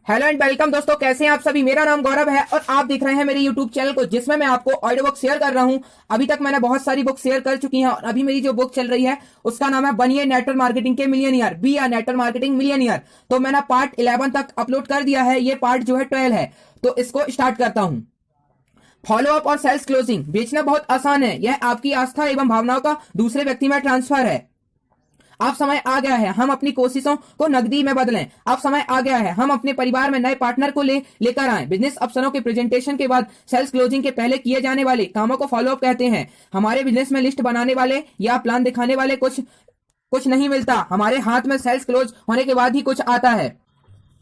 Hello and welcome दोस्तों, कैसे हैं आप सभी। मेरा नाम गौरव है और आप देख रहे हैं मेरे यूट्यूब चैनल को, जिसमें मैं आपको ऑडियो बुक शेयर कर रहा हूं। अभी तक मैंने बहुत सारी बुक शेयर कर चुकी हैं और अभी मेरी जो बुक चल रही है उसका नाम है बनिए नेटवर्क मार्केटिंग के मिलियनियर, बी आ नेटवर्क मार्केटिंग मिलियनियर। तो मैंने पार्ट 11 तक अपलोड कर दिया है, ये पार्ट जो है 12 है। तो इसको स्टार्ट करता हूं। फॉलो अप और सेल्स क्लोजिंग। बेचना बहुत आसान है, यह आपकी आस्था एवं भावनाओं का दूसरे व्यक्ति में ट्रांसफर है। अब समय आ गया है हम अपनी कोशिशों को नकदी में बदलें। अब समय आ गया है हम अपने परिवार में नए पार्टनर को लेकर आएं। बिजनेस अफसरों के प्रेजेंटेशन के बाद सेल्स क्लोजिंग के पहले किए जाने वाले कामों को फॉलो अप कहते हैं। हमारे बिजनेस में लिस्ट बनाने वाले या प्लान दिखाने वाले कुछ नहीं मिलता। हमारे हाथ में सेल्स क्लोज होने के बाद ही कुछ आता है।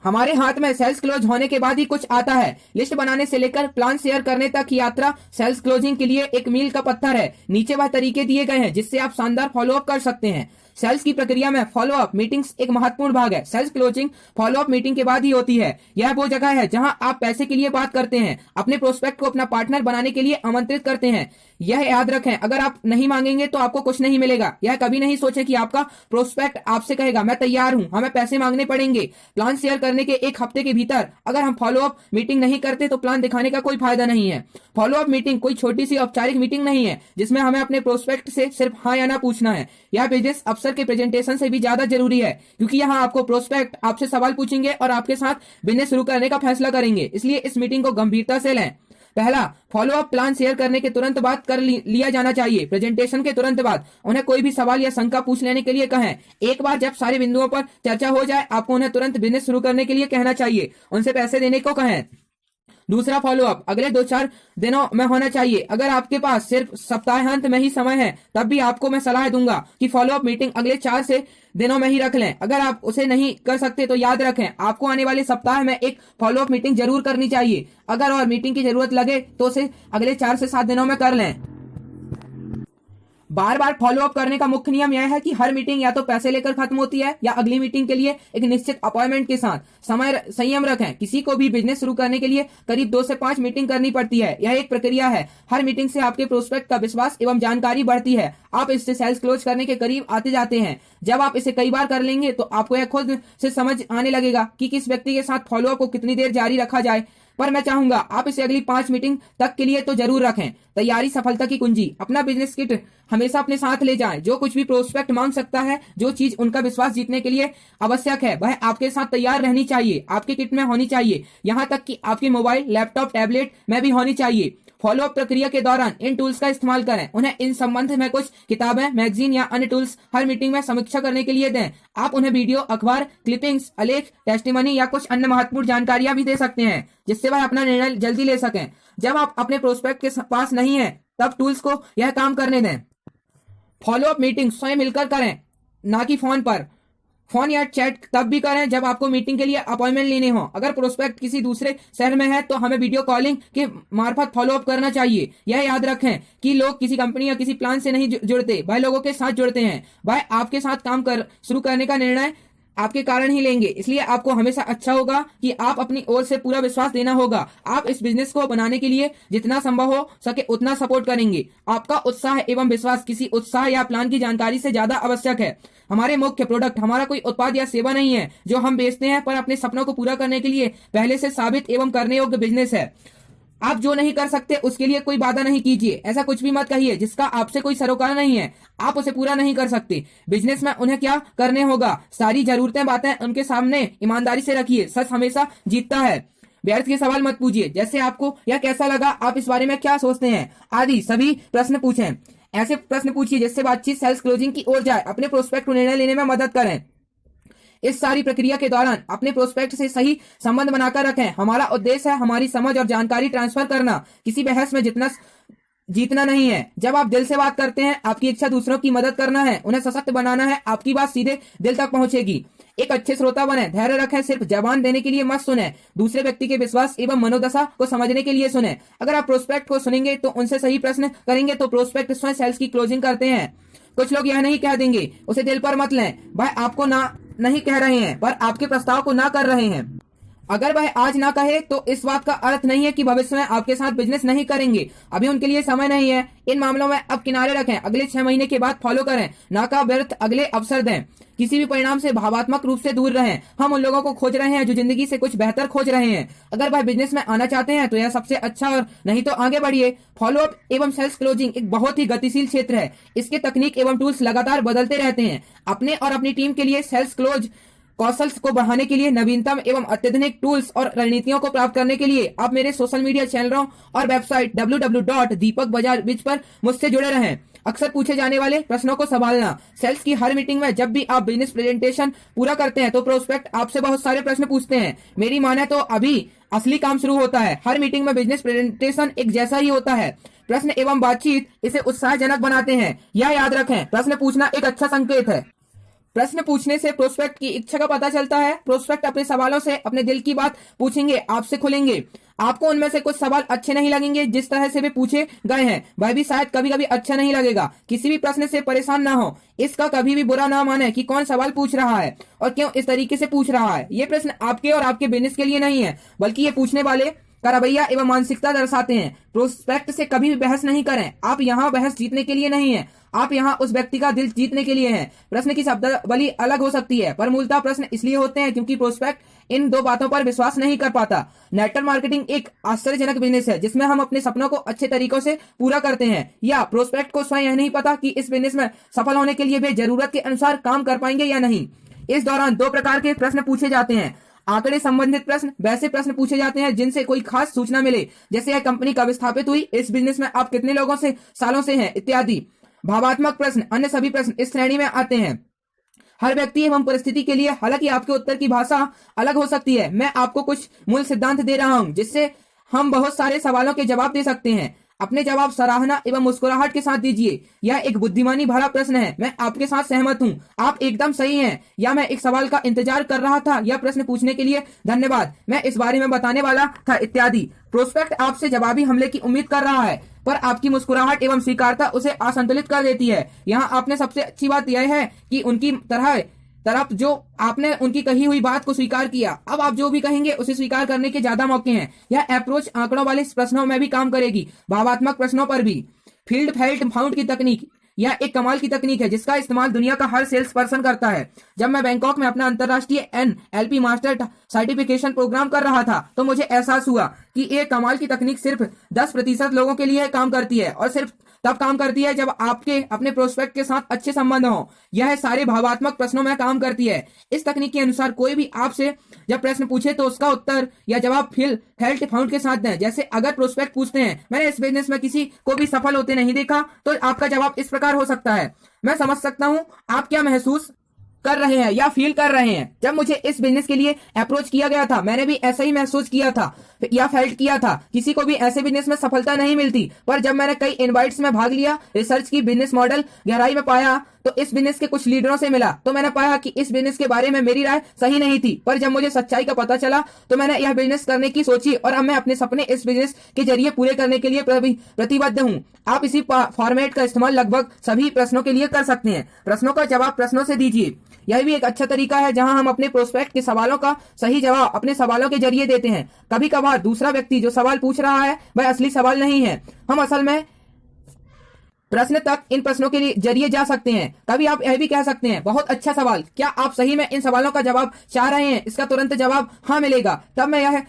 हमारे हाथ में सेल्स क्लोज होने के बाद ही कुछ आता है। लिस्ट बनाने से लेकर प्लान शेयर करने तक की यात्रा सेल्स क्लोजिंग के लिए एक मील का पत्थर है। नीचे वह तरीके दिए गए हैं जिससे आप शानदार फॉलो अप कर सकते हैं। सेल्स की प्रक्रिया में फॉलो अप मीटिंग्स एक महत्वपूर्ण भाग है। Sales closing follow up meeting के बाद ही होती है। यह वो जगह है जहां आप पैसे के लिए बात करते हैं, अपने प्रोस्पेक्ट को अपना पार्टनर बनाने के लिए आमंत्रित करते हैं। यह याद रखें, अगर आप नहीं मांगेंगे तो आपको कुछ नहीं मिलेगा। यह कभी नहीं सोचे कि आपका प्रोस्पेक्ट आपसे कहेगा मैं तैयार हूं, हमें पैसे मांगने पड़ेंगे। प्लान शेयर करने के एक हफ्ते के भीतर अगर हम फॉलो अप मीटिंग नहीं करते तो प्लान दिखाने का कोई फायदा नहीं है। फॉलो अप मीटिंग कोई छोटी सी औपचारिक मीटिंग नहीं है जिसमें हमें अपने प्रोस्पेक्ट से सिर्फ हाँ या ना पूछना है। यह बिजनेस अफसर के प्रेजेंटेशन से भी ज्यादा जरूरी है, क्योंकि यहाँ आपको प्रोस्पेक्ट आपसे सवाल पूछेंगे और आपके साथ बिजनेस शुरू करने का फैसला करेंगे। इसलिए इस मीटिंग को गंभीरता से लें। पहला, फॉलो अप प्लान शेयर करने के तुरंत बाद कर लिया जाना चाहिए। प्रेजेंटेशन के तुरंत बाद उन्हें कोई भी सवाल या शंका पूछ लेने के लिए कहें। एक बार जब सारे बिंदुओं पर चर्चा हो जाए, आपको उन्हें तुरंत बिजनेस शुरू करने के लिए कहना चाहिए। उनसे पैसे देने को कहें। दूसरा, फॉलो अप अगले 2-4 दिनों में होना चाहिए। अगर आपके पास सिर्फ सप्ताहांत में ही समय है तब भी आपको मैं सलाह दूंगा कि फॉलो अप मीटिंग अगले 4 से दिनों में ही रख लें। अगर आप उसे नहीं कर सकते तो याद रखें, आपको आने वाले सप्ताह में एक फॉलो अप मीटिंग जरूर करनी चाहिए। अगर और मीटिंग की जरूरत लगे तो उसे अगले 4 से 7 दिनों में कर लें। बार बार फॉलो अप करने का मुख्य नियम यह है कि हर मीटिंग या तो पैसे लेकर खत्म होती है या अगली मीटिंग के लिए एक निश्चित अपॉइंटमेंट के साथ। समय संयम रखें। किसी को भी बिजनेस शुरू करने के लिए करीब 2 से 5 मीटिंग करनी पड़ती है। यह एक प्रक्रिया है। हर मीटिंग से आपके प्रोस्पेक्ट का विश्वास एवं जानकारी बढ़ती है। आप इससे सेल्स क्लोज करने के करीब आते जाते हैं। जब आप इसे कई बार कर लेंगे तो आपको यह खुद से समझ आने लगेगा कि किस व्यक्ति के साथ फॉलो अप को कितनी देर जारी रखा जाए। पर मैं चाहूंगा आप इसे अगली 5 मीटिंग तक के लिए तो जरूर रखें। तैयारी सफलता की कुंजी। अपना बिजनेस किट हमेशा अपने साथ ले जाएं। जो कुछ भी प्रोस्पेक्ट मांग सकता है, जो चीज उनका विश्वास जीतने के लिए आवश्यक है, वह आपके साथ तैयार रहनी चाहिए, आपके किट में होनी चाहिए। यहाँ तक कि आपके मोबाइल, लैपटॉप, टैबलेट में भी होनी चाहिए। फॉलो अप प्रक्रिया के दौरान इन टूल्स का इस्तेमाल करें। उन्हें इन संबंध में कुछ किताबें, मैगजीन या अन्य टूल्स हर मीटिंग में समीक्षा करने के लिए दें। आप उन्हें वीडियो, अखबार क्लिपिंग्स, आलेख, टेस्टिमनी या कुछ अन्य महत्वपूर्ण जानकारियां भी दे सकते हैं जिससे वह अपना निर्णय जल्दी ले सकें। जब आप अपने प्रोस्पेक्ट के पास नहीं है तब टूल्स को यह काम करने दें। फॉलो अप मीटिंग स्वयं मिलकर करें, ना कि फोन पर। फोन या चैट तब भी करें जब आपको मीटिंग के लिए अपॉइंटमेंट लेने हो। अगर प्रोस्पेक्ट किसी दूसरे शहर में है तो हमें वीडियो कॉलिंग के मार्फत फॉलो अप करना चाहिए। यह याद रखें कि लोग किसी कंपनी या किसी प्लान से नहीं जुड़ते, वह लोगों के साथ जुड़ते हैं। वह आपके साथ काम शुरू करने का निर्णय आपके कारण ही लेंगे। इसलिए आपको हमेशा अच्छा होगा कि आप अपनी ओर से पूरा विश्वास देना होगा। आप इस बिजनेस को बनाने के लिए जितना संभव हो सके उतना सपोर्ट करेंगे। आपका उत्साह एवं विश्वास किसी उत्साह या प्लान की जानकारी से ज्यादा आवश्यक है। हमारे मुख्य प्रोडक्ट हमारा कोई उत्पाद या सेवा नहीं है जो हम बेचते हैं, पर अपने सपनों को पूरा करने के लिए पहले से साबित एवं करने योग्य बिजनेस है। आप जो नहीं कर सकते उसके लिए कोई वादा नहीं कीजिए। ऐसा कुछ भी मत कहिए जिसका आपसे कोई सरोकार नहीं है। आप उसे पूरा नहीं कर सकते। बिजनेस में उन्हें क्या करने होगा, सारी जरूरतें बातें उनके सामने ईमानदारी से रखिए। सच हमेशा जीतता है। व्यर्थ के सवाल मत पूछिए, जैसे आपको यह कैसा लगा, आप इस बारे में क्या सोचते हैं आदि सभी प्रश्न पूछें। ऐसे प्रश्न पूछिए जिससे बातचीत सेल्स क्लोजिंग की ओर जाए। अपने प्रोस्पेक्ट को निर्णय लेने में मदद करें। इस सारी प्रक्रिया के दौरान अपने प्रोस्पेक्ट से सही संबंध बनाकर रखें। हमारा उद्देश्य है हमारी समझ और जानकारी ट्रांसफर करना, किसी बहस में जीतना नहीं है। जब आप दिल से बात करते हैं, आपकी इच्छा दूसरों की मदद करना है, उन्हें सशक्त बनाना है, आपकी बात सीधे दिल तक पहुंचेगी। एक अच्छे श्रोता बने, धैर्य रखें, सिर्फ जबान देने के लिए मत सुने, दूसरे व्यक्ति के विश्वास एवं मनोदशा को समझने के लिए सुने। अगर आप प्रोस्पेक्ट को सुनेंगे तो उनसे सही प्रश्न करेंगे तो प्रोस्पेक्ट स्वयं सेल्स की क्लोजिंग करते हैं। कुछ लोग यह नहीं कह देंगे, उसे दिल पर मत लें। वह आपको ना नहीं कह रहे हैं, पर आपके प्रस्ताव को ना कर रहे हैं। अगर वह आज ना कहे तो इस बात का अर्थ नहीं है कि भविष्य में आपके साथ बिजनेस नहीं करेंगे। अभी उनके लिए समय नहीं है। इन मामलों में अब किनारे रखें। अगले 6 महीने के बाद फॉलो करें, ना का व्यर्थ अगले अवसर दें। किसी भी परिणाम से भावात्मक रूप से दूर रहें। हम उन लोगों को खोज रहे हैं जो जिंदगी से कुछ बेहतर खोज रहे हैं। अगर वह बिजनेस में आना चाहते हैं तो यह सबसे अच्छा, और नहीं तो आगे बढ़िए। फॉलोअप एवं सेल्स क्लोजिंग एक बहुत ही गतिशील क्षेत्र है। इसके तकनीक एवं टूल्स लगातार बदलते रहते हैं। अपने और अपनी टीम के लिए सेल्स क्लोज कौशल को बढ़ाने के लिए नवीनतम एवं अत्याधुनिक टूल्स और रणनीतियों को प्राप्त करने के लिए आप मेरे सोशल मीडिया चैनलों और वेबसाइट www.deepakbajarbiz पर मुझसे जुड़े रहें। अक्सर पूछे जाने वाले प्रश्नों को संभालना। सेल्स की हर मीटिंग में जब भी आप बिजनेस प्रेजेंटेशन पूरा करते हैं तो प्रोस्पेक्ट आपसे बहुत सारे प्रश्न पूछते हैं। मेरी माने तो अभी असली काम शुरू होता है। हर मीटिंग में बिजनेस प्रेजेंटेशन एक जैसा ही होता है। प्रश्न एवं बातचीत इसे उत्साहजनक बनाते हैं। यह याद रखें, प्रश्न पूछना एक अच्छा संकेत है। प्रश्न पूछने से प्रोस्पेक्ट की इच्छा का पता चलता है। प्रोस्पेक्ट अपने सवालों से अपने दिल की बात पूछेंगे, आपसे खुलेंगे। आपको उनमें से कुछ सवाल अच्छे नहीं लगेंगे जिस तरह से वे पूछे गए हैं, वह भी शायद कभी कभी अच्छा नहीं लगेगा। किसी भी प्रश्न से परेशान ना हो। इसका कभी भी बुरा ना माने कि कौन सवाल पूछ रहा है और क्यों इस तरीके से पूछ रहा है। ये प्रश्न आपके और आपके बिजनेस के लिए नहीं है, बल्कि ये पूछने वाले का रवैया एवं मानसिकता दर्शाते हैं। प्रोस्पेक्ट से कभी भी बहस नहीं करें। आप यहाँ बहस जीतने के लिए नहीं है, आप यहाँ उस व्यक्ति का दिल जीतने के लिए हैं। प्रश्न की शब्दावली अलग हो सकती है, पर मूलतः प्रश्न इसलिए होते हैं क्योंकि प्रोस्पेक्ट इन दो बातों पर विश्वास नहीं कर पाता। नेटवर्क मार्केटिंग एक आश्चर्यजनक बिजनेस है जिसमें हम अपने सपनों को अच्छे तरीकों से पूरा करते हैं, या प्रोस्पेक्ट को स्वयं यह नहीं पता कि इस बिजनेस में सफल होने के लिए वे जरूरत के अनुसार काम कर पाएंगे या नहीं। इस दौरान दो प्रकार के प्रश्न पूछे जाते हैं। आंकड़े संबंधित प्रश्न, वैसे प्रश्न पूछे जाते हैं जिनसे कोई खास सूचना मिले, जैसे यह कंपनी कब स्थापित हुई, इस बिजनेस में आप कितने लोगों से सालों से हैं, इत्यादि। भावात्मक प्रश्न, अन्य सभी प्रश्न इस श्रेणी में आते हैं। हर व्यक्ति एवं परिस्थिति के लिए हालांकि आपके उत्तर की भाषा अलग हो सकती है। मैं आपको कुछ मूल सिद्धांत दे रहा हूं जिससे हम बहुत सारे सवालों के जवाब दे सकते हैं। अपने जवाब सराहना एवं मुस्कुराहट के साथ दीजिए। यह एक बुद्धिमानी भरा प्रश्न है। मैं आपके साथ सहमत हूँ, आप एकदम सही हैं, या मैं एक सवाल का इंतजार कर रहा था, यह प्रश्न पूछने के लिए धन्यवाद, मैं इस बारे में बताने वाला था, इत्यादि। प्रोस्पेक्ट आपसे जवाबी हमले की उम्मीद कर रहा है, पर आपकी मुस्कुराहट एवं स्वीकारता उसे असंतुलित कर देती है। यहाँ आपने सबसे अच्छी बात यह है कि उनकी तरफ जो आपने उनकी कही हुई बात को स्वीकार किया। अब आप जो भी कहेंगे उसे स्वीकार करने के ज्यादा मौके हैं। यह अप्रोच आंकड़ों वाले प्रश्नों में भी काम करेगी, भावात्मक प्रश्नों पर भी। फील्ड फेल्ट फाउंड की तकनीक, यह एक कमाल की तकनीक है जिसका इस्तेमाल दुनिया का हर सेल्स पर्सन करता है। जब मैं बैंकॉक में अपना अंतर्राष्ट्रीय NLP मास्टर सर्टिफिकेशन प्रोग्राम कर रहा था तो मुझे एहसास हुआ कि ये कमाल की तकनीक सिर्फ 10% लोगों के लिए काम करती है, और सिर्फ तब काम करती है जब आपके अपने प्रोस्पेक्ट के साथ अच्छे संबंध हो। यह सारे भावात्मक प्रश्नों में काम करती है। इस तकनीक के अनुसार कोई भी आपसे जब प्रश्न पूछे तो उसका उत्तर या जवाब फेल्ट फाउंड के साथ दें। जैसे अगर प्रोस्पेक्ट पूछते हैं, मैंने इस बिजनेस में किसी को भी सफल होते नहीं देखा, तो आपका जवाब इस प्रकार हो सकता है, मैं समझ सकता हूँ आप क्या महसूस कर रहे हैं या फील कर रहे हैं। जब मुझे इस बिजनेस के लिए अप्रोच किया गया था, मैंने भी ऐसा ही महसूस किया था या फेल्ट किया था। किसी को भी ऐसे बिजनेस में सफलता नहीं मिलती, पर जब मैंने कई इनवाइट्स में भाग लिया, रिसर्च की, बिजनेस मॉडल गहराई में पाया, तो इस बिजनेस के कुछ लीडरों से मिला, तो मैंने पाया कि इस बिजनेस के बारे में मेरी राय सही नहीं थी। पर जब मुझे सच्चाई का पता चला तो मैंने यह बिजनेस करने की सोची, और अब मैं अपने सपने इस बिजनेस के जरिए पूरे करने के लिए प्रतिबद्ध हूँ। आप इसी फॉर्मेट का इस्तेमाल लगभग सभी प्रश्नों के लिए कर सकते हैं। प्रश्नों का जवाब प्रश्नों से दीजिए। यह भी एक अच्छा तरीका है जहां हम अपने प्रोस्पेक्ट के सवालों का सही जवाब अपने सवालों के जरिए देते हैं। कभी कभार दूसरा व्यक्ति जो सवाल पूछ रहा है वह असली सवाल नहीं है, हम असल में प्रश्न तक इन प्रश्नों के जरिए जा सकते हैं। कभी आप यह भी कह सकते हैं, बहुत अच्छा सवाल, क्या आप सही में इन सवालों का जवाब चाह रहे हैं? इसका तुरंत जवाब हाँ मिलेगा। तब मैं यह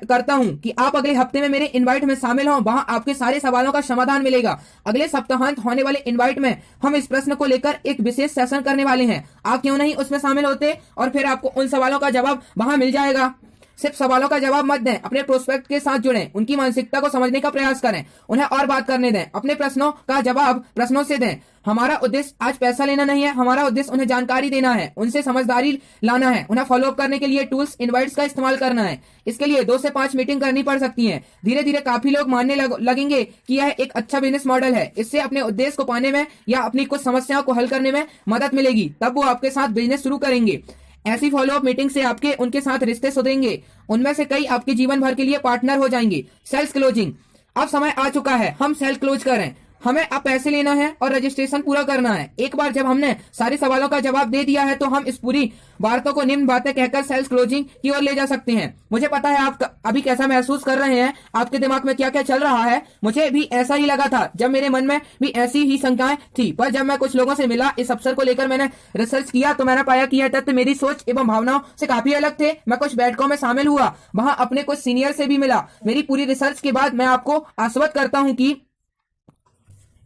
करता हूं कि आप अगले हफ्ते में मेरे इनवाइट में शामिल हों, वहां आपके सारे सवालों का समाधान मिलेगा। अगले सप्ताहांत होने वाले इनवाइट में हम इस प्रश्न को लेकर एक विशेष सेशन करने वाले हैं। आप क्यों नहीं उसमें शामिल होते, और फिर आपको उन सवालों का जवाब वहां मिल जाएगा। सिर्फ सवालों का जवाब मत दें, अपने प्रोस्पेक्ट के साथ जुड़ें, उनकी मानसिकता को समझने का प्रयास करें, उन्हें और बात करने दें, अपने प्रश्नों का जवाब प्रश्नों से दें। हमारा उद्देश्य आज पैसा लेना नहीं है, हमारा उद्देश्य उन्हें जानकारी देना है, उनसे समझदारी लाना है, उन्हें फॉलोअप करने के लिए टूल्स, इनवाइट्स का इस्तेमाल करना है। इसके लिए 2 से 5 मीटिंग करनी पड़ सकती है। धीरे धीरे काफी लोग मानने लगेंगे कि यह एक अच्छा बिजनेस मॉडल है। इससे अपने उद्देश्य को पाने में या अपनी कुछ समस्याओं को हल करने में मदद मिलेगी, तब वो आपके साथ बिजनेस शुरू करेंगे। ऐसी फॉलोअप मीटिंग से आपके उनके साथ रिश्ते सुधरेंगे, उनमें से कई आपके जीवन भर के लिए पार्टनर हो जाएंगे। सेल्स क्लोजिंग, अब समय आ चुका है हम सेल क्लोज करें। हमें अब पैसे लेना है और रजिस्ट्रेशन पूरा करना है। एक बार जब हमने सारे सवालों का जवाब दे दिया है तो हम इस पूरी वार्ता को निम्न बातें कहकर सेल्स क्लोजिंग की ओर ले जा सकते हैं। मुझे पता है आप अभी कैसा महसूस कर रहे हैं, आपके दिमाग में क्या क्या चल रहा है। मुझे भी ऐसा ही लगा था, जब मेरे मन में भी ऐसी ही शंकाएं थी, पर जब मैं कुछ लोगों से मिला, इस अवसर को लेकर मैंने रिसर्च किया, तो मैंने पाया कि यह तथ्य मेरी सोच एवं भावनाओं से काफी अलग थे। मैं कुछ बैठकों में शामिल हुआ, वहां अपने कुछ सीनियर से भी मिला। मेरी पूरी रिसर्च के बाद मैं आपको आश्वस्त करता हूँ कि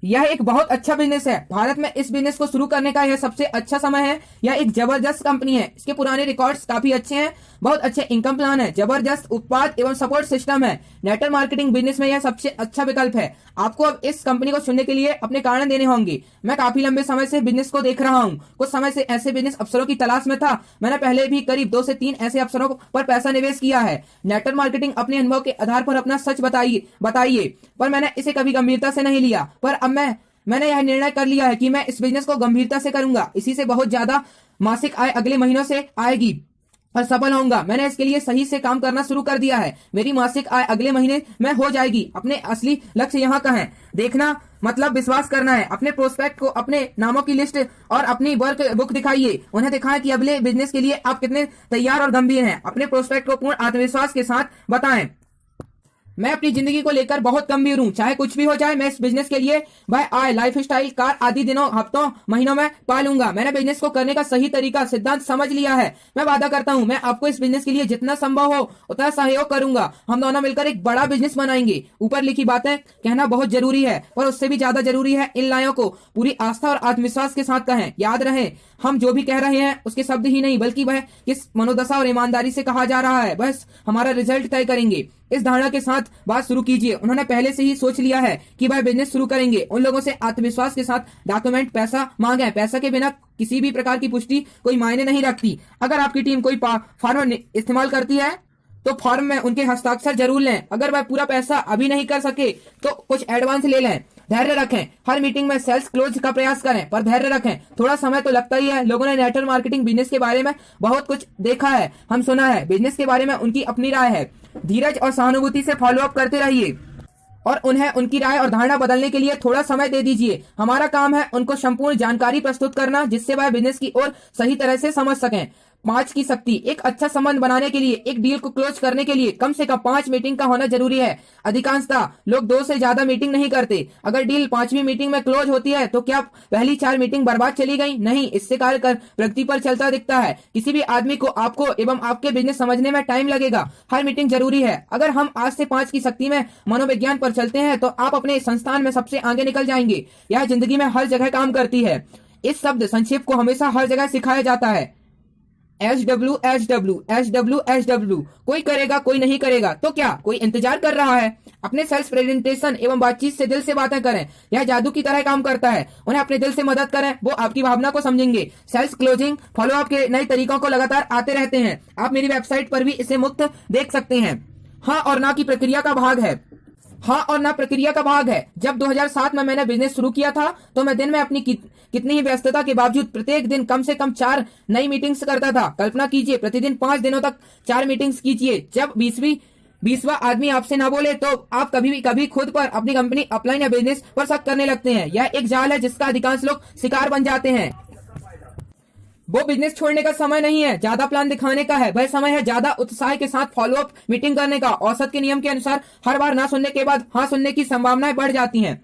यह एक बहुत अच्छा बिजनेस है। भारत में इस बिजनेस को शुरू करने का यह सबसे अच्छा समय है। यह एक जबरदस्त कंपनी है, इसके पुराने रिकॉर्ड्स काफी अच्छे हैं, बहुत अच्छे इनकम प्लान है, जबरदस्त उत्पाद एवं सपोर्ट सिस्टम है। नेटवर्क मार्केटिंग बिजनेस में यह सबसे अच्छा विकल्प है। आपको अब इस कंपनी को चुनने के लिए अपने कारण देने होंगे। मैं काफी लंबे समय से बिजनेस को देख रहा हूँ, कुछ समय से ऐसे बिजनेस अवसरों की तलाश में था। मैंने पहले भी करीब 2 से 3 ऐसे अवसरों पर पैसा निवेश किया है। नेटवर्क मार्केटिंग अपने अनुभव के आधार पर अपना सच बताइए, पर मैंने इसे कभी गंभीरता से नहीं लिया। पर अब मैंने यह निर्णय कर लिया है कि मैं इस बिजनेस को गंभीरता से करूंगा। इसी से बहुत ज्यादा मासिक आय अगले महीनों से आएगी और सफल होऊंगा। मैंने इसके लिए सही से काम करना शुरू कर दिया है। मेरी मासिक आय अगले महीने में हो जाएगी। अपने असली लक्ष्य यहाँ का है। देखना मतलब विश्वास करना है। अपने प्रोस्पेक्ट को, अपने नामों की लिस्ट और अपनी वर्क बुक दिखाइए। उन्हें दिखाएं कि अगले बिजनेस के लिए आप कितने तैयार और गंभीर हैं। अपने प्रोस्पेक्ट को पूर्ण आत्मविश्वास के साथ बताएं, मैं अपनी जिंदगी को लेकर बहुत गंभीर हूँ। चाहे कुछ भी हो जाए, मैं इस बिजनेस के लिए वह आय, लाइफ स्टाइल, कार आदि दिनों, हफ्तों, महीनों में पालूंगा। मैंने बिजनेस को करने का सही तरीका, सिद्धांत समझ लिया है। मैं वादा करता हूँ, मैं आपको इस बिजनेस के लिए जितना संभव हो उतना सहयोग करूंगा। हम दोनों मिलकर एक बड़ा बिजनेस बनाएंगे। ऊपर लिखी बातें कहना बहुत जरूरी है, पर उससे भी ज्यादा जरूरी है इन लाइनों को पूरी आस्था और आत्मविश्वास के साथ कहें। याद रहे, हम जो भी कह रहे हैं उसके शब्द ही नहीं, बल्कि वह किस मनोदशा और ईमानदारी से कहा जा रहा है, बस हमारा रिजल्ट तय करेंगे। इस धारणा के साथ बात शुरू कीजिए। उन्होंने पहले से ही सोच लिया है कि वह बिजनेस शुरू करेंगे। उन लोगों से आत्मविश्वास के साथ डॉक्यूमेंट, पैसा मांगे। पैसा के बिना किसी भी प्रकार की पुष्टि कोई मायने नहीं रखती। अगर आपकी टीम कोई फॉर्म इस्तेमाल करती है तो फॉर्म में उनके हस्ताक्षर जरूर लें। अगर वह पूरा पैसा अभी नहीं कर सके तो कुछ एडवांस ले लें। धैर्य रखें, हर मीटिंग में सेल्स क्लोज का प्रयास करें, पर धैर्य रखें। थोड़ा समय तो लगता ही है। लोगों ने नेटवर्क मार्केटिंग बिजनेस के बारे में बहुत कुछ देखा है, हम सुना है। बिजनेस के बारे में उनकी अपनी राय है। धीरज और सहानुभूति से फॉलो अप करते रहिए और उन्हें उनकी राय और धारणा बदलने के लिए थोड़ा समय दे दीजिए। हमारा काम है उनको संपूर्ण जानकारी प्रस्तुत करना, जिससे वह बिजनेस की ओर सही तरह से समझ सकें। 5 की शक्ति। एक अच्छा संबंध बनाने के लिए, एक डील को क्लोज करने के लिए कम से कम 5 मीटिंग का होना जरूरी है। अधिकांशतः लोग 2 से ज्यादा मीटिंग नहीं करते। अगर डील 5वीं मीटिंग में क्लोज होती है तो क्या पहली 4 मीटिंग बर्बाद चली गई? नहीं, इससे कार्य कर प्रगति पर चलता दिखता है। किसी भी आदमी को आपको एवं आपके बिजनेस समझने में टाइम लगेगा। हर मीटिंग जरूरी है। अगर हम आज से 5 की शक्ति में मनोविज्ञान पर चलते हैं तो आप अपने संस्थान में सबसे आगे निकल जाएंगे। यह जिंदगी में हर जगह काम करती है। इस शब्द संक्षेप को हमेशा हर जगह सिखाया जाता है। SW SW SW SW। कोई करेगा, कोई नहीं करेगा, तो क्या कोई इंतजार कर रहा है? अपने सेल्स प्रेजेंटेशन एवं बातचीत से दिल से बातें करें। यह जादू की तरह काम करता है। उन्हें अपने दिल से मदद करें, वो आपकी भावना को समझेंगे। सेल्स क्लोजिंग फॉलो अप के नए तरीकों को लगातार आते रहते हैं। आप मेरी वेबसाइट पर भी इसे मुफ्त देख सकते हैं। हाँ और ना की प्रक्रिया का भाग है। हाँ और ना प्रक्रिया का भाग है। जब 2007 में मैंने बिजनेस शुरू किया था तो मैं दिन में अपनी कितनी ही व्यस्तता के बावजूद प्रत्येक दिन कम से कम 4 नई मीटिंग्स करता था। कल्पना कीजिए, प्रतिदिन 5 दिनों तक 4 मीटिंग्स कीजिए। जब 20वां आदमी आपसे ना बोले तो आप कभी खुद पर, अपनी कंपनी, अपलाइन या बिजनेस पर शक करने लगते हैं। यह एक जाल है जिसका अधिकांश लोग शिकार बन जाते हैं। वो बिजनेस छोड़ने का समय नहीं है, ज्यादा प्लान दिखाने का है। वह समय है ज्यादा उत्साह के साथ फॉलो अप मीटिंग करने का। औसत के नियम के अनुसार हर बार ना सुनने के बाद हाँ सुनने की संभावनाएं बढ़ जाती हैं।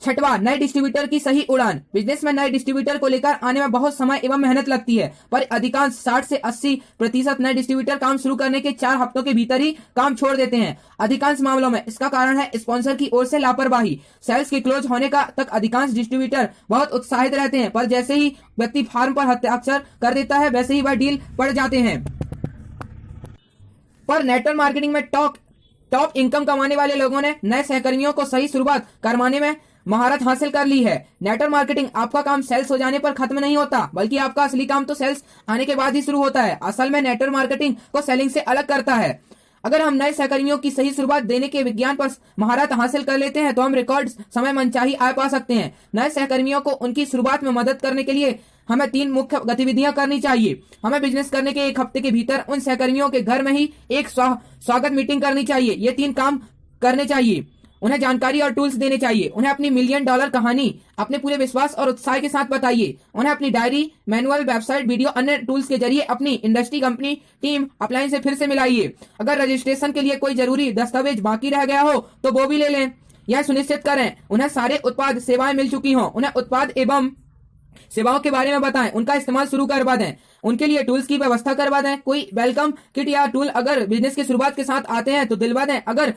6वां, नए डिस्ट्रीब्यूटर की सही उड़ान। बिजनेस में नए डिस्ट्रीब्यूटर को लेकर आने में बहुत समय एवं मेहनत लगती है, पर अधिकांश 60 से 80% नए डिस्ट्रीब्यूटर काम शुरू करने के 4 हफ्तों के भीतर ही काम छोड़ देते हैं। अधिकांश मामलों में इसका कारण है स्पॉन्सर की ओर से लापरवाही। सेल्स के क्लोज होने का तक अधिकांश डिस्ट्रीब्यूटर बहुत उत्साहित रहते हैं, पर जैसे ही व्यक्ति फॉर्म पर हस्ताक्षर कर देता है वैसे ही वह डील पड़ जाते हैं। पर नेटवर्क मार्केटिंग में टॉप इनकम कमाने वाले लोगों ने नए सहकर्मियों को सही शुरुआत करवाने में महारत हासिल कर ली है। नेटवर्क मार्केटिंग आपका काम सेल्स हो जाने पर खत्म नहीं होता, बल्कि आपका असली काम तो सेल्स आने के बाद ही शुरू होता है। असल में नेटवर्क मार्केटिंग को सेलिंग से अलग करता है। अगर हम नए सहकर्मियों की सही शुरुआत देने के विज्ञान पर महारत हासिल कर लेते हैं तो हम रिकॉर्ड समय मनचाही आय पा सकते हैं। नए सहकर्मियों को उनकी शुरुआत में मदद करने के लिए हमें 3 मुख्य गतिविधियां करनी चाहिए। हमें बिजनेस करने के 1 हफ्ते के भीतर उन सहकर्मियों के घर में ही एक स्वागत मीटिंग करनी चाहिए। ये 3 काम करने चाहिए। उन्हें जानकारी और टूल्स देने चाहिए। उन्हें अपनी $1 मिलियन कहानी अपने पूरे विश्वास और उत्साह के साथ बताइए। उन्हें अपनी डायरी, मैनुअल, वेबसाइट, वीडियो, अन्य टूल्स के जरिए अपनी इंडस्ट्री, कंपनी, टीम, अपलाइन से फिर से मिलाइए। अगर रजिस्ट्रेशन के लिए कोई जरूरी दस्तावेज बाकी रह गया हो तो वो भी ले लें। यह सुनिश्चित करें उन्हें सारे उत्पाद सेवाएं मिल चुकी हों। उन्हें उत्पाद एवं सेवाओं के बारे में बताएं, उनका इस्तेमाल शुरू करवा दें, उनके लिए टूल्स की व्यवस्था करवा दें। कोई वेलकम किट या टूल अगर बिजनेस की शुरुआत के साथ आते हैं तो दिलवा दें, अगर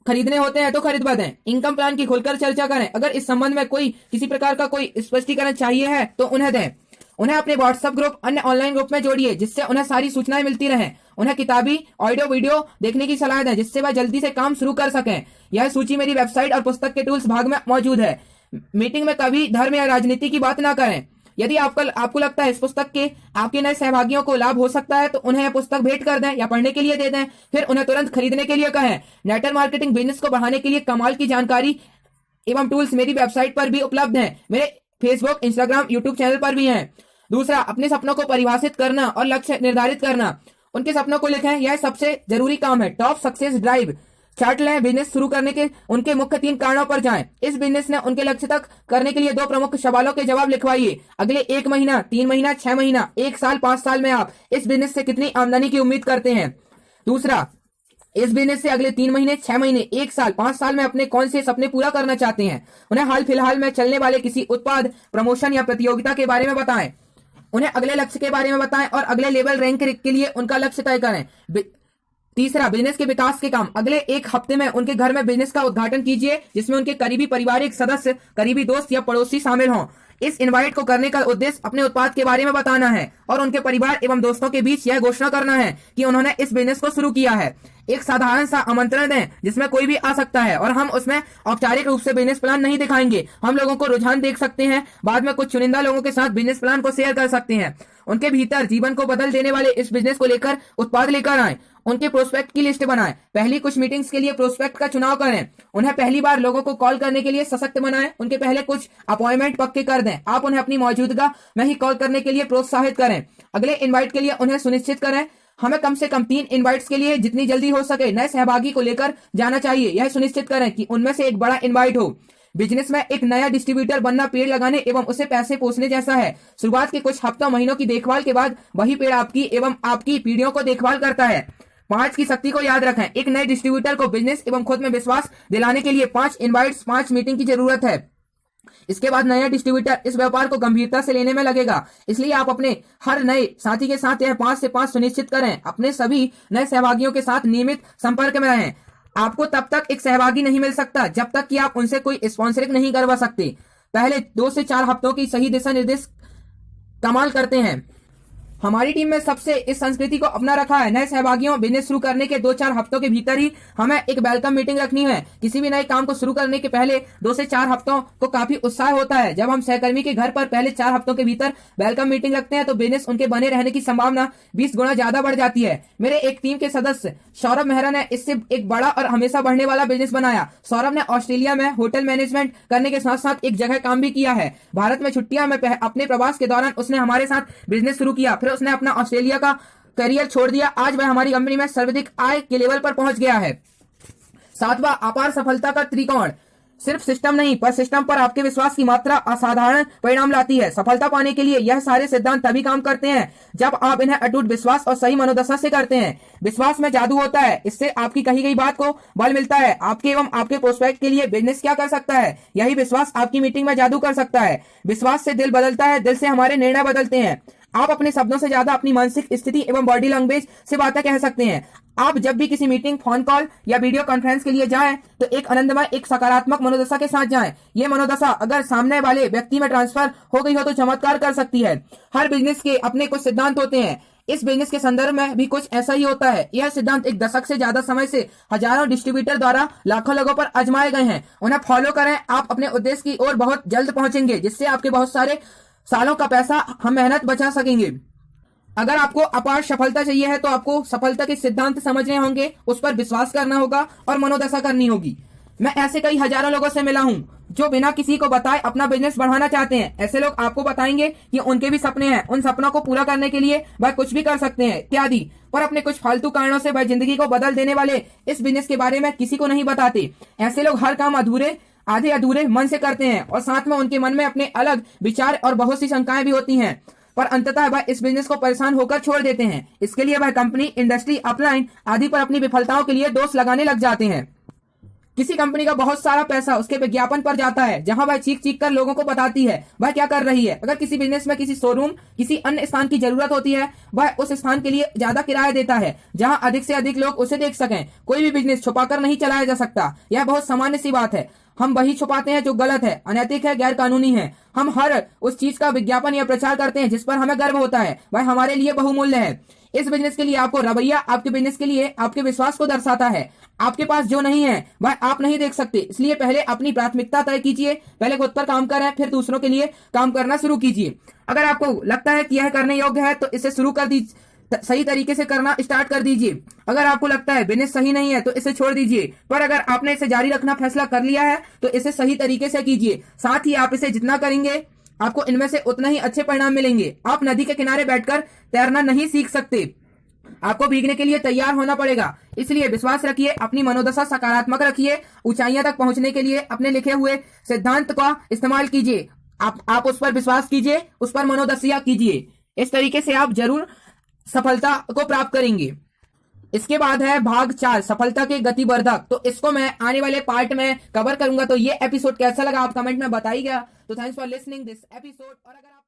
खरीदने होते हैं तो खरीदवा दें। इनकम प्लान की खुलकर चर्चा करें। अगर इस संबंध में कोई किसी प्रकार का कोई स्पष्टीकरण चाहिए है तो उन्हें दें। उन्हें अपने व्हाट्सएप ग्रुप, अन्य ऑनलाइन ग्रुप में जोड़िए जिससे उन्हें सारी सूचनाएं मिलती रहें। उन्हें किताबी, ऑडियो, वीडियो देखने की सलाह दें जिससे वह जल्दी से काम शुरू कर सकें। यह सूची मेरी वेबसाइट और पुस्तक के टूल्स भाग में मौजूद है। मीटिंग में कभी धर्म या राजनीति की बात ना करें। यदि आपको लगता है इस पुस्तक के आपके नए सहभागियों को लाभ हो सकता है तो उन्हें यह पुस्तक भेंट कर दें या पढ़ने के लिए दे दें। फिर उन्हें तुरंत खरीदने के लिए कहें। नेटवर्क मार्केटिंग बिजनेस को बढ़ाने के लिए कमाल की जानकारी एवं टूल्स मेरी वेबसाइट पर भी उपलब्ध हैं। मेरे फेसबुक, इंस्टाग्राम, यूट्यूब चैनल पर भी हैं। दूसरा, अपने सपनों को परिभाषित करना और लक्ष्य निर्धारित करना। उनके सपनों को लिखें, यह सबसे जरूरी काम है। टॉप सक्सेस ड्राइव चार्ट लें। बिजनेस शुरू करने के उनके मुख्य 3 कारणों पर जाएं। इस बिजनेस ने उनके लक्ष्य तक करने के लिए 2 प्रमुख सवालों के जवाब लिखवाइए। अगले 1 महीना, 3 महीना, 6 महीना, 1 साल, 5 साल में आप इस बिजनेस से कितनी आमदनी की उम्मीद करते हैं। दूसरा, इस बिजनेस से अगले 3 महीने, 6 महीने, 1 साल, 5 साल में अपने कौन से सपने पूरा करना चाहते हैं। उन्हें हाल फिलहाल में चलने वाले किसी उत्पाद, प्रमोशन या प्रतियोगिता के बारे में बताएं। उन्हें अगले लक्ष्य के बारे में बताएं और अगले लेवल रैंक के लिए उनका लक्ष्य तय करें। तीसरा, बिजनेस के विकास के काम। अगले 1 हफ्ते में उनके घर में बिजनेस का उद्घाटन कीजिए जिसमें उनके करीबी पारिवारिक सदस्य, करीबी दोस्त या पड़ोसी शामिल हों। इस इनवाइट को करने का उद्देश्य अपने उत्पाद के बारे में बताना है और उनके परिवार एवं दोस्तों के बीच यह घोषणा करना है कि उन्होंने इस बिजनेस को शुरू किया है। एक साधारण सा आमंत्रण दें जिसमें कोई भी आ सकता है और हम उसमें औपचारिक रूप से बिजनेस प्लान नहीं दिखाएंगे। हम लोगों को रुझान देख सकते हैं। बाद में कुछ चुनिंदा लोगों के साथ बिजनेस प्लान को शेयर कर सकते हैं। उनके भीतर जीवन को बदल देने वाले इस बिजनेस को लेकर उत्पाद लेकर आए। उनके प्रोस्पेक्ट की लिस्ट बनाएं। पहली कुछ मीटिंग्स के लिए प्रोस्पेक्ट का चुनाव करें। उन्हें पहली बार लोगों को कॉल करने के लिए सशक्त बनाएं। उनके पहले कुछ अपॉइंटमेंट पक्के कर दें। आप उन्हें अपनी मौजूदगा में ही कॉल करने के लिए प्रोत्साहित करें। अगले इनवाइट के लिए उन्हें सुनिश्चित करें हमें कम से कम 3 इनवाइट्स के लिए जितनी जल्दी हो सके नए सहभागी को लेकर जाना चाहिए। यह सुनिश्चित करें कि उनमें से एक बड़ा इनवाइट हो। बिजनेस में एक नया डिस्ट्रीब्यूटर बनना पेड़ लगाने एवं उसे पैसे पोसने जैसा है। शुरुआत के कुछ हफ्तों, महीनों की देखभाल के बाद वही पेड़ आपकी एवं आपकी पीढ़ियों को देखभाल करता है। 5 की शक्ति को याद रखें। एक नए डिस्ट्रीब्यूटर को बिजनेस एवं खुद में विश्वास दिलाने के लिए 5 इनवाइट्स, 5 मीटिंग की जरूरत है। इसके बाद नया डिस्ट्रीब्यूटर इस व्यापार को गंभीरता से लेने में लगेगा। इसलिए आप अपने हर नए साथी के साथ यह 5 से 5 सुनिश्चित करें। अपने सभी नए सहभागियों के साथ नियमित संपर्क में रहें। आपको तब तक एक सहभागी नहीं मिल सकता जब तक कि आप उनसे कोई स्पॉन्सरिंग नहीं करवा सकते। पहले 2 से 4 हफ्तों की सही दिशा निर्देश कमाल करते हैं। हमारी टीम में सबसे इस संस्कृति को अपना रखा है। नए सहभागियों, बिजनेस शुरू करने के 2-4 हफ्तों के भीतर ही हमें एक वेलकम मीटिंग रखनी है। किसी भी नए काम को शुरू करने के पहले 2 से 4 हफ्तों को काफी उत्साह होता है। जब हम सहकर्मी के घर पर पहले 4 हफ्तों के भीतर वेलकम मीटिंग रखते हैं तो बिजनेस उनके बने रहने की संभावना 20 गुना ज्यादा बढ़ जाती है। मेरे एक टीम के सदस्य सौरभ मेहरा ने इससे एक बड़ा और हमेशा बढ़ने वाला बिजनेस बनाया। सौरभ ने ऑस्ट्रेलिया में होटल मैनेजमेंट करने के साथ साथ एक जगह काम भी किया है। भारत में छुट्टियां में अपने प्रवास के दौरान उसने हमारे साथ बिजनेस शुरू किया। फिर उसने अपना ऑस्ट्रेलिया का करियर छोड़ दिया। आज वह हमारी कंपनी में सर्वाधिक आय के लेवल पर पहुंच गया है। 7वां, अपार सफलता का त्रिकोण। सिर्फ सिस्टम नहीं पर सिस्टम पर आपके विश्वास की मात्रा असाधारण परिणाम लाती है। सफलता पाने के लिए यह सारे सिद्धांत तभी काम करते हैं जब आप इन्हें अटूट विश्वास और सही मनोदशा से करते हैं। विश्वास में जादू होता है। इससे आपकी कही गई बात को बल मिलता है। आपके एवं आपके प्रोस्पेक्ट के लिए बिजनेस क्या कर सकता है, यही विश्वास आपकी मीटिंग में जादू कर सकता है। विश्वास से दिल बदलता है, दिल से हमारे निर्णय बदलते हैं। आप अपने शब्दों से ज्यादा अपनी मानसिक स्थिति एवं बॉडी लैंग्वेज से बातें कह सकते हैं। आप जब भी किसी मीटिंग, फोन कॉल या वीडियो कॉन्फ्रेंस के लिए जाएं तो एक आनंदमय, एक सकारात्मक मनोदशा के साथ जाएं। ये मनोदशा अगर सामने वाले व्यक्ति में ट्रांसफर हो गई हो तो चमत्कार कर सकती है। हर बिजनेस के अपने कुछ सिद्धांत होते हैं। इस बिजनेस के संदर्भ में भी कुछ ऐसा ही होता है। यह सिद्धांत 1 दशक से ज्यादा समय से हजारों डिस्ट्रीब्यूटर द्वारा लाखों लोगों पर आजमाए गए हैं। उन्हें फॉलो करें। आप अपने उद्देश्य की ओर बहुत जल्द पहुंचेंगे जिससे आपके बहुत सारे सालों का पैसा हम मेहनत बचा सकेंगे। अगर आपको अपार सफलता चाहिए है तो आपको सफलता के सिद्धांत समझने होंगे, उस पर विश्वास करना होगा और मनोदशा करनी होगी। मैं ऐसे कई हजारों लोगों से मिला हूँ जो बिना किसी को बताए अपना बिजनेस बढ़ाना चाहते हैं। ऐसे लोग आपको बताएंगे कि उनके भी सपने हैं, उन सपनों को पूरा करने के लिए वह कुछ भी कर सकते हैं इत्यादि, पर अपने कुछ फालतू कारणों से वह जिंदगी को बदल देने वाले इस बिजनेस के बारे में किसी को नहीं बताते। ऐसे लोग हर काम आधे अधूरे मन से करते हैं और साथ में उनके मन में अपने अलग विचार और बहुत सी शंकाएं भी होती हैं, पर अंततः वह इस बिजनेस को परेशान होकर छोड़ देते हैं। इसके लिए वह कंपनी, इंडस्ट्री, अपलाइन आदि पर अपनी विफलताओं के लिए दोष लगाने लग जाते हैं। किसी कंपनी का बहुत सारा पैसा उसके विज्ञापन पर जाता है, जहां वह चीख चीख कर लोगों को बताती है वह क्या कर रही है। अगर किसी बिजनेस में किसी शोरूम, किसी अन्य स्थान की जरूरत होती है, वह उस स्थान के लिए ज्यादा किराया देता है जहां अधिक से अधिक लोग उसे देख सकें। कोई भी बिजनेस छुपाकर नहीं चलाया जा सकता, यह बहुत सामान्य सी बात है। हम वही छुपाते हैं जो गलत है, अनैतिक है, गैर कानूनी है। हम हर उस चीज का विज्ञापन या प्रचार करते हैं जिस पर हमें गर्व होता है, वह हमारे लिए बहुमूल्य है। इस बिजनेस के लिए आपको रवैया आपके बिजनेस के लिए आपके विश्वास को दर्शाता है। आपके पास जो नहीं है वह आप नहीं देख सकते, इसलिए पहले अपनी प्राथमिकता तय कीजिए। पहले खुद पर काम करें, फिर दूसरों के लिए काम करना शुरू कीजिए। अगर आपको लगता है कि यह करने योग्य है तो इसे शुरू कर दीजिए, सही तरीके से करना स्टार्ट कर दीजिए। अगर आपको लगता है बिजनेस सही नहीं है तो इसे छोड़ दीजिए, पर अगर आपने इसे जारी रखना फैसला कर लिया है तो इसे सही तरीके से कीजिए। साथ ही आप इसे जितना करेंगे आपको इनमें से उतना ही अच्छे परिणाम मिलेंगे। आप नदी के किनारे बैठकर तैरना नहीं सीख सकते, आपको भीगने के लिए तैयार होना पड़ेगा। इसलिए विश्वास रखिए, अपनी मनोदशा सकारात्मक रखिए। ऊंचाइयों तक पहुंचने के लिए अपने लिखे हुए सिद्धांत का इस्तेमाल कीजिए। आप उस पर विश्वास कीजिए, उस पर मनोदशा कीजिए। इस तरीके से आप जरूर सफलता को प्राप्त करेंगे। इसके बाद है भाग 4, सफलता के गतिवर्धक। तो इसको मैं आने वाले पार्ट में कवर करूंगा। तो ये एपिसोड कैसा लगा आप कमेंट में बताइएगा। तो thanks for listening this episode. और अगर आप